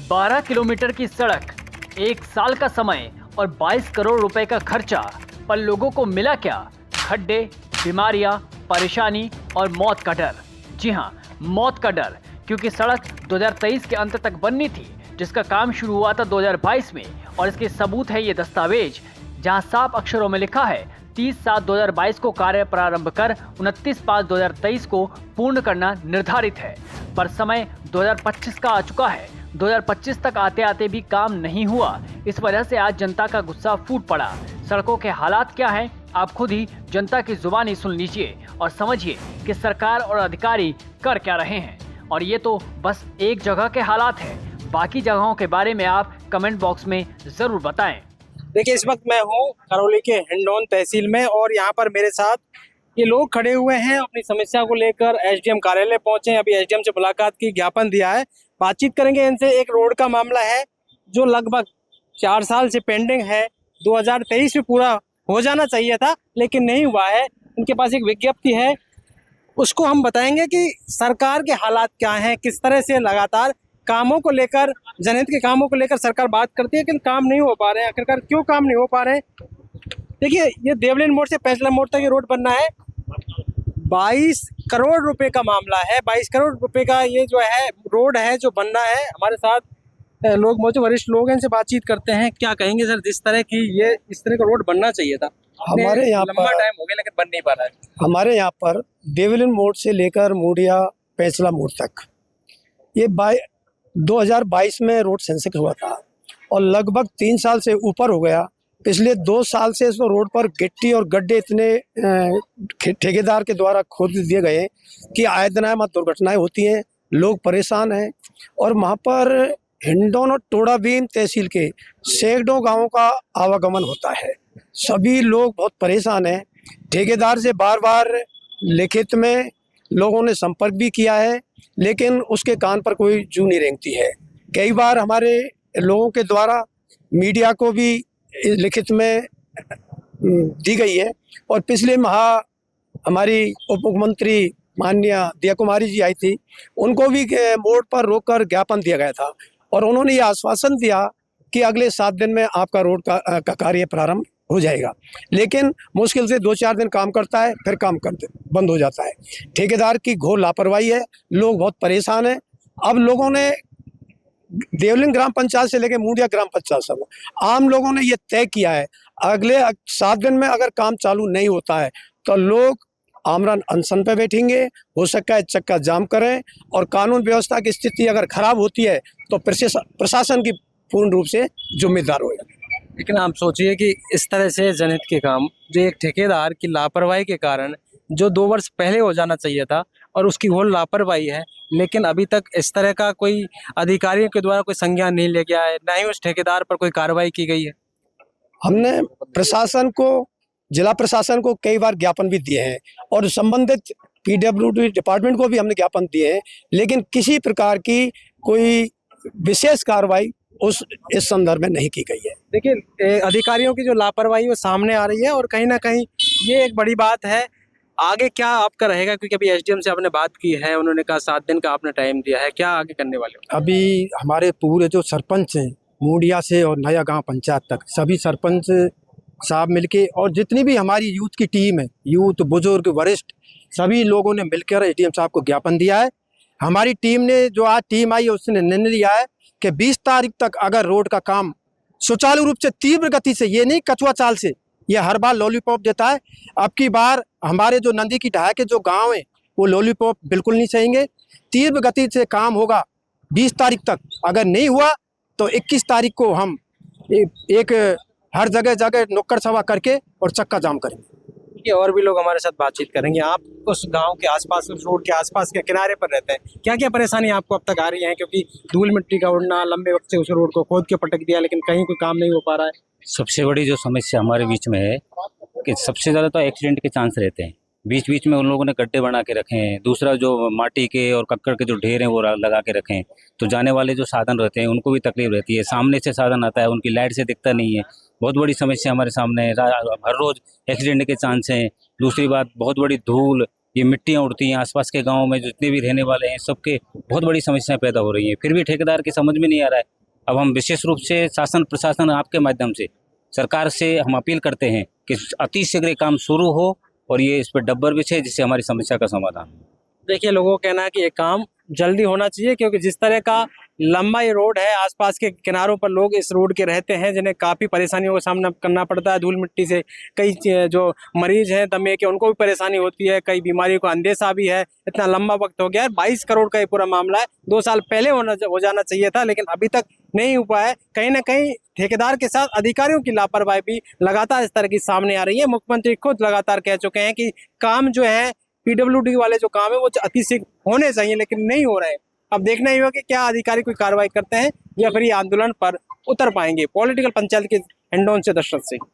12 kilometre की सड़क, 1 साल का समय और 22 करोड़ रुपए का खर्चा, पर लोगों को मिला क्या? खड्डे, बीमारियां, परेशानी और मौत का डर। जी हां, मौत का डर, क्योंकि सड़क 2023 के अंत तक बननी थी, जिसका काम शुरू हुआ था 2022 में। और इसके सबूत है ये दस्तावेज, जहां साफ अक्षरों में लिखा है 30/7/2022 को कार्य प्रारंभ कर 29/5/2023 को पूर्ण करना निर्धारित है। पर समय 2025 का आ चुका है। 2025 तक आते आते भी काम नहीं हुआ। इस वजह से आज जनता का गुस्सा फूट पड़ा। सड़कों के हालात क्या हैं, आप खुद ही जनता की जुबानी सुन लीजिए और समझिए कि सरकार और अधिकारी कर क्या रहे हैं। और ये तो बस एक जगह के हालात हैं, बाकी जगहों के बारे में आप कमेंट बॉक्स में जरूर बताएं। देखिए, इस वक्त मैं हूँ करौली के हिंडौन तहसील में और यहाँ पर मेरे साथ ये लोग खड़े हुए हैं। अपनी समस्या को लेकर एसडीएम कार्यालय पहुंचे हैं। अभी एसडीएम से मुलाकात की, ज्ञापन दिया है, बातचीत करेंगे इनसे। एक रोड का मामला है जो लगभग 4 साल से पेंडिंग है। 2023 में पूरा हो जाना चाहिए था, लेकिन नहीं हुआ है। इनके पास एक विज्ञप्ति है, उसको हम बताएंगे कि सरकार के हालात क्या हैं, किस तरह से लगातार कामों को लेकर, जनहित के कामों को लेकर सरकार बात करती है, लेकिन काम नहीं हो पा रहे हैं। आखिरकार क्यों काम नहीं हो पा रहे हैं? देखिए, ये देवलिन मोड़ से फैसला मोड़ तक ये रोड बनना है। 22 करोड़ रुपए का मामला है। 22 करोड़ रुपए का ये जो है रोड है जो बनना है। हमारे साथ लोग मौजूद, वरिष्ठ लोग हैं, इनसे बातचीत करते हैं। क्या कहेंगे सर, जिस तरह की ये इस तरह का रोड बनना चाहिए था, हमारे यहाँ लंबा टाइम हो गया लेकिन बन नहीं पा रहा है। हमारे यहाँ पर देवलिन मोड़ से लेकर मुड़िया फैसला मोड़ तक ये 2022 में रोड सेंसिंग हुआ था और लगभग 3 साल से ऊपर हो गया। पिछले 2 साल से इस रोड पर गिट्टी और गड्ढे इतने ठेकेदार के द्वारा खोद दिए गए कि आए दिन दुर्घटनाएं होती हैं, लोग परेशान हैं। और वहाँ पर हिंडौन और टोडाभीम तहसील के सैकड़ों गांवों का आवागमन होता है। सभी लोग बहुत परेशान हैं। ठेकेदार से बार बार लिखित में लोगों ने संपर्क भी किया है, लेकिन उसके कान पर कोई जू नहीं रेंगती है। कई बार हमारे लोगों के द्वारा मीडिया को भी लिखित में दी गई है। और पिछले माह हमारी उप मुख्यमंत्री माननीय दिया कुमारी जी आई थी, उनको भी मोड़ पर रोककर ज्ञापन दिया गया था और उन्होंने ये आश्वासन दिया कि अगले 7 दिन में आपका रोड का कार्य प्रारंभ हो जाएगा। लेकिन मुश्किल से 2-4 दिन काम करता है, फिर काम बंद हो जाता है। ठेकेदार की घोर लापरवाही है, लोग बहुत परेशान हैं। अब लोगों ने देवलिन ग्राम पंचायत से लेकर मुड़िया ग्राम पंचायत सब आम लोगों ने ये तय किया है, अगले 7 दिन में अगर काम चालू नहीं होता है तो लोग आमरण अनशन पे बैठेंगे। हो सकता है चक्का जाम करें और कानून व्यवस्था की स्थिति अगर खराब होती है तो प्रशासन की पूर्ण रूप से जिम्मेदार होगा। लेकिन आप सोचिए कि इस तरह से जनहित के काम जो एक ठेकेदार की लापरवाही के कारण जो 2 वर्ष पहले हो जाना चाहिए था, और उसकी घोर लापरवाही है, लेकिन अभी तक इस तरह का कोई अधिकारियों के द्वारा कोई संज्ञान नहीं लिया गया है, ना ही उस ठेकेदार पर कोई कार्रवाई की गई है। हमने प्रशासन को, जिला प्रशासन को कई बार ज्ञापन भी दिए हैं और संबंधित पीडब्ल्यूडी डिपार्टमेंट को भी हमने ज्ञापन दिए हैं, लेकिन किसी प्रकार की कोई विशेष कार्रवाई इस संदर्भ में नहीं की गई है। देखिए, अधिकारियों की जो लापरवाही वो सामने आ रही है और कहीं ना कहीं ये एक बड़ी बात है। आगे क्या आपका रहेगा, क्योंकि अभी एसडीएम से आपने बात की है, उन्होंने कहा 7 दिन का आपने टाइम दिया है, क्या आगे करने वाले हो? अभी हमारे पूरे जो सरपंच हैं मुड़िया से और नया गांव पंचायत तक, सभी सरपंच साहब मिलके और जितनी भी हमारी यूथ की टीम है, यूथ, बुजुर्ग, वरिष्ठ, सभी लोगों ने मिलकर एसडीएम साहब को ज्ञापन दिया है। हमारी टीम ने, जो आज टीम आई है, उसने निर्णय लिया है कि 20 तारीख तक अगर रोड का काम सुचारू रूप से, तीव्र गति से, ये नहीं कछुआ चाल से, ये हर बार लॉलीपॉप देता है, अब की बार हमारे जो नंदी की ढाई के जो गांव हैं वो लॉलीपॉप बिल्कुल नहीं सहेंगे। तीव्र गति से काम होगा 20 तारीख तक। अगर नहीं हुआ तो 21 तारीख को हम एक हर जगह जगह नुक्कड़ सभा करके और चक्का जाम करेंगे। और भी लोग हमारे साथ बातचीत करेंगे। आप उस गांव के आसपास, उस रोड के आसपास के किनारे पर रहते हैं, क्या क्या परेशानी आपको अब तक आ रही है? क्योंकि धूल मिट्टी का उड़ना, लंबे वक्त से उस रोड को खोद के पटक दिया, लेकिन कहीं कोई काम नहीं हो पा रहा है। सबसे बड़ी जो समस्या हमारे बीच में है कि सबसे ज़्यादा तो एक्सीडेंट के चांस रहते हैं। बीच बीच में उन लोगों ने गड्ढे बना के रखे हैं। दूसरा, जो माटी के और कक्कड़ के जो ढेर हैं वो लगा के रखे हैं, तो जाने वाले जो साधन रहते हैं उनको भी तकलीफ रहती है। सामने से साधन आता है, उनकी लाइट से दिखता नहीं है। बहुत बड़ी समस्या हमारे सामने है। हर रोज़ एक्सीडेंट के चांस हैं। दूसरी बात, बहुत बड़ी धूल, ये मिट्टियाँ उड़ती हैं। आसपास के गाँव में जितने भी रहने वाले हैं सबके बहुत बड़ी समस्याएं पैदा हो रही हैं। फिर भी ठेकेदार की समझ में नहीं आ रहा है अब हम विशेष रूप से शासन प्रशासन आपके माध्यम से सरकार से हम अपील करते हैं कि अतिशीघ्र ये काम शुरू हो और ये इस पर डब्बर बिछे जिससे हमारी समस्या का समाधान हो। देखिए, लोगों का कहना है कि ये काम जल्दी होना चाहिए, क्योंकि जिस तरह का लंबा ये रोड है, आसपास के किनारों पर लोग इस रोड के रहते हैं, जिन्हें काफ़ी परेशानियों का सामना करना पड़ता है धूल मिट्टी से। कई जो मरीज हैं दमे के, उनको भी परेशानी होती है, कई बीमारियों का अंदेशा भी है। इतना लंबा वक्त हो गया है, 22 करोड़ का ये पूरा मामला है। 2 साल पहले हो जाना चाहिए था, लेकिन अभी तक नहीं हो पाया है। कहीं ना कहीं ठेकेदार के साथ अधिकारियों की लापरवाही भी लगातार इस तरह की सामने आ रही है। मुख्यमंत्री खुद लगातार कह चुके हैं कि काम जो है, पीडब्ल्यूडी वाले जो काम है वो अतिशीघ्र होने चाहिए, लेकिन नहीं हो रहे हैं। अब देखना ही होगा कि क्या अधिकारी कोई कार्रवाई करते हैं या फिर ये आंदोलन पर उतर पाएंगे। पॉलिटिकल पंचायत के हिंडौन से दशरथ सिंह।